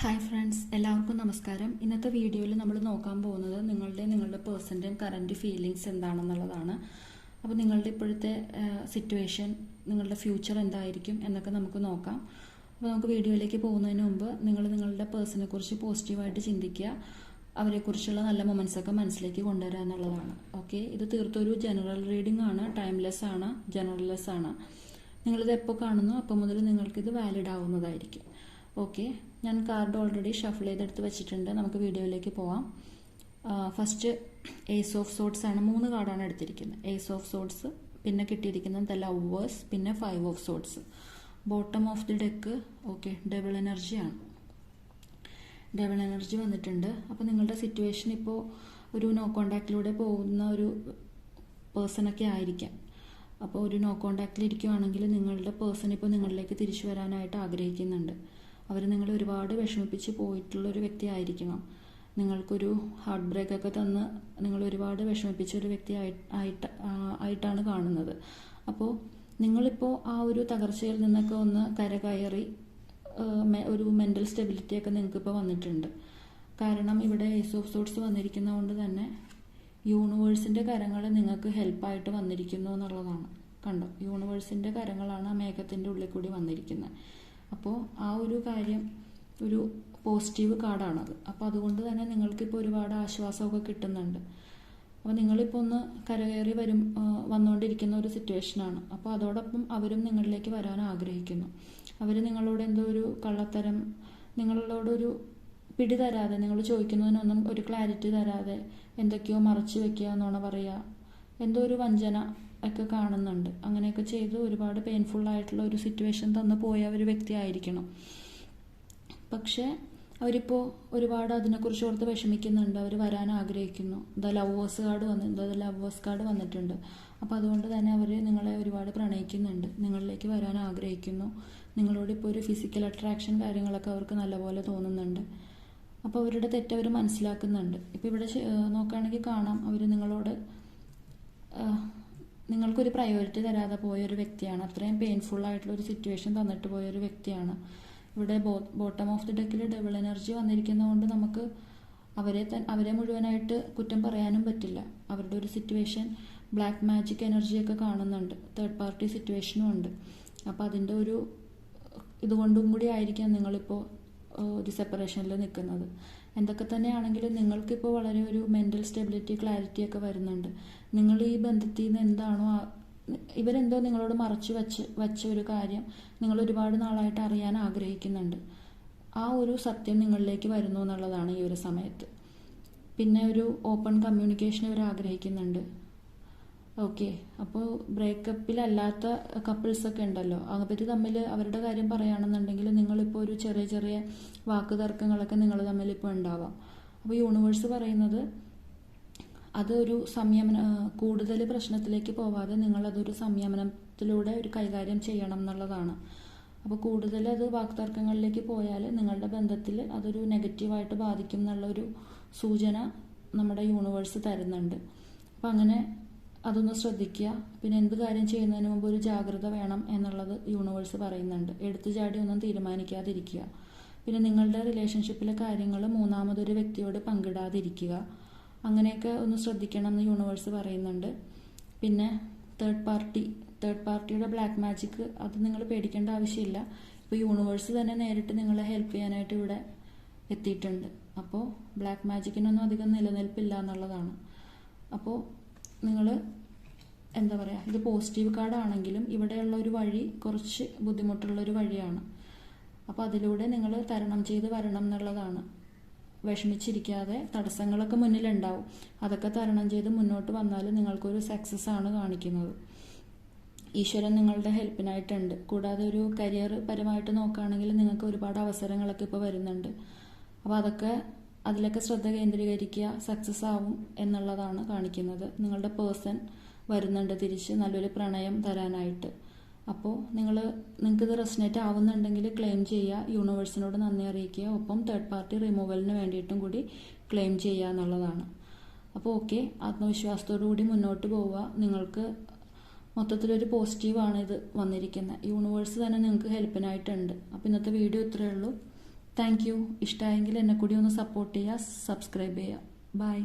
Hi friends, എല്ലാവർക്കും നമസ്കാരം. ഇന്നത്തെ വീഡിയോയിൽ നമ്മൾ നോക്കാൻ പോകുന്നത് നിങ്ങളുടെ പേഴ്സൻ്റെയും കറൻറ്റ് ഫീലിങ്സ് എന്താണെന്നുള്ളതാണ്. അപ്പോൾ നിങ്ങളുടെ ഇപ്പോഴത്തെ സിറ്റുവേഷൻ, നിങ്ങളുടെ ഫ്യൂച്ചർ എന്തായിരിക്കും എന്നൊക്കെ നമുക്ക് നോക്കാം. അപ്പോൾ നമുക്ക് വീഡിയോയിലേക്ക് പോകുന്നതിന് മുമ്പ് നിങ്ങളുടെ പേഴ്സണെ കുറിച്ച് പോസിറ്റീവായിട്ട് ചിന്തിക്കുക, അവരെക്കുറിച്ചുള്ള നല്ല മൊമെൻറ്റ്സൊക്കെ മനസ്സിലേക്ക് കൊണ്ടുവരിക എന്നുള്ളതാണ്. ഓക്കെ, ഇത് തീർത്തൊരു ജനറൽ റീഡിംഗ് ആണ്, ടൈംലെസ് ആണ്, ജനറൽലെസ് ആണ്. നിങ്ങളിത് എപ്പോൾ കാണുന്നു അപ്പോൾ മുതൽ നിങ്ങൾക്കിത് വാലിഡ് ആവുന്നതായിരിക്കും. ഓക്കെ, ഞാൻ കാർഡ് ഓൾറെഡി ഷഫിൾ ചെയ്തെടുത്ത് വെച്ചിട്ടുണ്ട്. നമുക്ക് വീഡിയോയിലേക്ക് പോവാം. ഫസ്റ്റ് ഏസ് ഓഫ് സോഡ്സ് ആണ്. 3 കാർഡാണ് എടുത്തിരിക്കുന്നത്. ഏസ് ഓഫ് സോഡ്സ്, പിന്നെ കിട്ടിയിരിക്കുന്നത് ദ ലവേഴ്സ്, പിന്നെ 5 of swords. Bottom of the deck okay double എനർജിയാണ്. ഡബിൾ എനർജി വന്നിട്ടുണ്ട്. അപ്പോൾ നിങ്ങളുടെ സിറ്റുവേഷൻ ഇപ്പോൾ ഒരു നോ കോണ്ടാക്റ്റിലൂടെ പോകുന്ന ഒരു പേഴ്സണൊക്കെ ആയിരിക്കാം. അപ്പോൾ ഒരു നോ കോണ്ടാക്റ്റിൽ ഇരിക്കുവാണെങ്കിൽ നിങ്ങളുടെ പേഴ്സൺ ഇപ്പോൾ നിങ്ങളിലേക്ക് തിരിച്ചു വരാനായിട്ട് ആഗ്രഹിക്കുന്നുണ്ട്. അവർ നിങ്ങളെ ഒരുപാട് വിഷമിപ്പിച്ച് പോയിട്ടുള്ളൊരു വ്യക്തി ആയിരിക്കണം. നിങ്ങൾക്കൊരു ഹാർട്ട് ബ്രേക്കൊക്കെ തന്ന് നിങ്ങൾ ഒരുപാട് വിഷമിപ്പിച്ച ഒരു വ്യക്തി ആയിട്ടാണ് കാണുന്നത്. അപ്പോൾ നിങ്ങളിപ്പോൾ ആ ഒരു തകർച്ചയിൽ നിന്നൊക്കെ ഒന്ന് കരകയറി ഒരു മെൻ്റൽ സ്റ്റെബിലിറ്റിയൊക്കെ നിങ്ങൾക്കിപ്പോൾ വന്നിട്ടുണ്ട്. കാരണം ഇവിടെ ഏസ് ഓഫ് സോഡ്സ് വന്നിരിക്കുന്നതുകൊണ്ട് തന്നെ യൂണിവേഴ്സിൻ്റെ കരങ്ങൾ നിങ്ങൾക്ക് ഹെൽപ്പായിട്ട് വന്നിരിക്കുന്നു എന്നുള്ളതാണ്. കണ്ടോ, യൂണിവേഴ്സിൻ്റെ കരങ്ങളാണ് ആ മേഘത്തിൻ്റെ ഉള്ളിൽ കൂടി വന്നിരിക്കുന്നത്. അപ്പോൾ ആ ഒരു കാര്യം ഒരു പോസിറ്റീവ് കാർഡാണത്. അപ്പോൾ അതുകൊണ്ട് തന്നെ നിങ്ങൾക്കിപ്പോൾ ഒരുപാട് ആശ്വാസമൊക്കെ കിട്ടുന്നുണ്ട്. അപ്പോൾ നിങ്ങളിപ്പോൾ ഒന്ന് കരകയറി വന്നുകൊണ്ടിരിക്കുന്ന ഒരു സിറ്റുവേഷനാണ്. അപ്പോൾ അതോടൊപ്പം അവരും നിങ്ങളിലേക്ക് വരാൻ ആഗ്രഹിക്കുന്നു. അവർ നിങ്ങളോട് എന്തോ ഒരു കള്ളത്തരം, നിങ്ങളോടൊരു പിടി തരാതെ, നിങ്ങൾ ചോദിക്കുന്നതിനൊന്നും ഒരു ക്ലാരിറ്റി തരാതെ എന്തൊക്കെയോ മറച്ചു വെക്കുക, നുണ പറയുക, എന്തോ ഒരു വഞ്ചന ഒക്കെ കാണുന്നുണ്ട്. അങ്ങനെയൊക്കെ ചെയ്ത് ഒരുപാട് പെയിൻഫുള്ളായിട്ടുള്ള ഒരു സിറ്റുവേഷൻ തന്നു പോയ ഒരു വ്യക്തി ആയിരിക്കണം. പക്ഷേ അവരിപ്പോൾ ഒരുപാട് അതിനെക്കുറിച്ച് ഓർത്ത് വിഷമിക്കുന്നുണ്ട്. അവർ വരാൻ ആഗ്രഹിക്കുന്നു. ദ ലവേഴ്സ് കാർഡ് വന്നിട്ടുണ്ട്. അപ്പോൾ അതുകൊണ്ട് തന്നെ അവർ നിങ്ങളെ ഒരുപാട് പ്രണയിക്കുന്നുണ്ട്, നിങ്ങളിലേക്ക് വരാൻ ആഗ്രഹിക്കുന്നു. നിങ്ങളോട് ഇപ്പോൾ ഒരു ഫിസിക്കൽ അട്രാക്ഷൻ കാര്യങ്ങളൊക്കെ അവർക്ക് നല്ലപോലെ തോന്നുന്നുണ്ട്. അപ്പോൾ അവരുടെ തെറ്റ് അവർ മനസ്സിലാക്കുന്നുണ്ട്. ഇപ്പോൾ ഇവിടെ നോക്കുകയാണെങ്കിൽ കാണാം, അവർ നിങ്ങൾക്കൊരു പ്രയോറിറ്റി തരാതെ പോയൊരു വ്യക്തിയാണ്. അത്രയും പെയിൻഫുള്ളായിട്ടുള്ളൊരു സിറ്റുവേഷൻ തന്നിട്ട് പോയൊരു വ്യക്തിയാണ്. ഇവിടെ ബോട്ടം ഓഫ് ദി ഡെക്കിൽ ഡബിൾ എനർജി വന്നിരിക്കുന്നതുകൊണ്ട് നമുക്ക് അവരെ മുഴുവനായിട്ട് കുറ്റം പറയാനും പറ്റില്ല. അവരുടെ ഒരു സിറ്റുവേഷൻ ബ്ലാക്ക് മാജിക് എനർജിയൊക്കെ കാണുന്നുണ്ട്, തേർഡ് പാർട്ടി സിറ്റുവേഷനും ഉണ്ട്. അപ്പോൾ അതിൻ്റെ ഒരു ഇതുകൊണ്ടും കൂടി ആയിരിക്കാം നിങ്ങളിപ്പോൾ ഒരു സെപ്പറേഷനിൽ നിൽക്കുന്നത്. എന്തൊക്കെ തന്നെയാണെങ്കിലും നിങ്ങൾക്കിപ്പോൾ വളരെ ഒരു മെൻ്റൽ സ്റ്റെബിലിറ്റി, ക്ലാരിറ്റി ഒക്കെ വരുന്നുണ്ട്. നിങ്ങൾ ഈ ബന്ധത്തിൽ നിന്ന് എന്താണോ ഇവരെന്തോ നിങ്ങളോട് മറച്ചു വച്ച ഒരു കാര്യം നിങ്ങൾ ഒരുപാട് നാളായിട്ട് അറിയാൻ ആഗ്രഹിക്കുന്നുണ്ട്. ആ ഒരു സത്യം നിങ്ങളിലേക്ക് വരുന്നു എന്നുള്ളതാണ് ഈ ഒരു സമയത്ത്. പിന്നെ ഒരു ഓപ്പൺ കമ്മ്യൂണിക്കേഷൻ ഇവർ ആഗ്രഹിക്കുന്നുണ്ട്. ഓക്കെ, അപ്പോൾ ബ്രേക്കപ്പിലല്ലാത്ത കപ്പിൾസൊക്കെ ഉണ്ടല്ലോ, അവർ തമ്മിൽ അവരുടെ കാര്യം പറയുകയാണെന്നുണ്ടെങ്കിൽ നിങ്ങളിപ്പോൾ ഒരു ചെറിയ ചെറിയ വാക്ക് തർക്കങ്ങളൊക്കെ നിങ്ങൾ തമ്മിലിപ്പോൾ ഉണ്ടാവാം. അപ്പോൾ യൂണിവേഴ്സ് പറയുന്നത് അതൊരു കൂടുതൽ പ്രശ്നത്തിലേക്ക് പോവാതെ നിങ്ങളതൊരു സംയമനത്തിലൂടെ ഒരു കൈകാര്യം ചെയ്യണം എന്നുള്ളതാണ്. അപ്പോൾ കൂടുതൽ അത് വാക്തർക്കങ്ങളിലേക്ക് പോയാൽ നിങ്ങളുടെ ബന്ധത്തിൽ അതൊരു നെഗറ്റീവായിട്ട് ബാധിക്കും എന്നുള്ളൊരു സൂചന നമ്മുടെ യൂണിവേഴ്സ് തരുന്നുണ്ട്. അപ്പം അങ്ങനെ അതൊന്ന് ശ്രദ്ധിക്കുക. പിന്നെ എന്ത് കാര്യം ചെയ്യുന്നതിന് മുമ്പ് ഒരു ജാഗ്രത വേണം എന്നുള്ളത് യൂണിവേഴ്സ് പറയുന്നുണ്ട്. എടുത്തു ചാടി ഒന്നും തീരുമാനിക്കാതിരിക്കുക. പിന്നെ നിങ്ങളുടെ റിലേഷൻഷിപ്പിലെ കാര്യങ്ങൾ മൂന്നാമതൊരു വ്യക്തിയോട് പങ്കിടാതിരിക്കുക. അങ്ങനെയൊക്കെ ഒന്ന് ശ്രദ്ധിക്കണം എന്ന് യൂണിവേഴ്സ് പറയുന്നുണ്ട്. പിന്നെ തേർഡ് പാർട്ടിയുടെ ബ്ലാക്ക് മാജിക്, അത് നിങ്ങൾ പേടിക്കേണ്ട ആവശ്യമില്ല. ഇപ്പോൾ യൂണിവേഴ്സ് തന്നെ നേരിട്ട് നിങ്ങളെ ഹെൽപ്പ് ചെയ്യാനായിട്ട് ഇവിടെ എത്തിയിട്ടുണ്ട്. അപ്പോൾ ബ്ലാക്ക് മാജിക്കിനൊന്നും അധികം നിലനിൽപ്പില്ല എന്നുള്ളതാണ്. അപ്പോൾ നിങ്ങൾ എന്താ പറയുക, ഇത് പോസിറ്റീവ് കാർഡാണെങ്കിലും ഇവിടെയുള്ള ഒരു വഴി കുറച്ച് ബുദ്ധിമുട്ടുള്ളൊരു വഴിയാണ്. അപ്പോൾ അതിലൂടെ നിങ്ങൾ തരണം ചെയ്ത് വരണം എന്നുള്ളതാണ്. വിഷമിച്ചിരിക്കാതെ, തടസ്സങ്ങളൊക്കെ മുന്നിലുണ്ടാവും, അതൊക്കെ തരണം ചെയ്ത് മുന്നോട്ട് വന്നാൽ നിങ്ങൾക്കൊരു സക്സസ് ആണ് കാണിക്കുന്നത്. ഈശ്വരൻ നിങ്ങളുടെ ഹെൽപ്പിനായിട്ടുണ്ട്. കൂടാതെ ഒരു കരിയർ പരമായിട്ട് നോക്കുകയാണെങ്കിൽ നിങ്ങൾക്ക് ഒരുപാട് അവസരങ്ങളൊക്കെ ഇപ്പോൾ വരുന്നുണ്ട്. അപ്പോൾ അതിലൊക്കെ ശ്രദ്ധ കേന്ദ്രീകരിക്കുക, സക്സസ് ആവും എന്നുള്ളതാണ് കാണിക്കുന്നത്. നിങ്ങളുടെ പേഴ്സൺ വരുന്നുണ്ട് തിരിച്ച് നല്ലൊരു പ്രണയം തരാനായിട്ട്. അപ്പോൾ നിങ്ങൾക്കിത് റെസനേറ്റ് ആവുന്നുണ്ടെങ്കിൽ ക്ലെയിം ചെയ്യുക, യൂണിവേഴ്സിനോട് നന്ദി അറിയിക്കുക, ഒപ്പം തേർഡ് പാർട്ടി റിമൂവലിന് വേണ്ടിയിട്ടും കൂടി ക്ലെയിം ചെയ്യുക എന്നുള്ളതാണ്. അപ്പോൾ ഓക്കെ, ആത്മവിശ്വാസത്തോടു കൂടി മുന്നോട്ട് പോവുക. നിങ്ങൾക്ക് മൊത്തത്തിലൊരു പോസിറ്റീവാണ് ഇത് വന്നിരിക്കുന്നത്. യൂണിവേഴ്സ് തന്നെ നിങ്ങൾക്ക് ഹെൽപ്പിനായിട്ടുണ്ട്. അപ്പോൾ ഇന്നത്തെ വീഡിയോ ഇത്രയേ ഉള്ളൂ. Thank you. ഇഷ്ടമായെങ്കിൽ എന്നെ കൂടി ഒന്ന് സപ്പോർട്ട് ചെയ്യുക, സബ്സ്ക്രൈബ് ചെയ്യുക. ബൈ.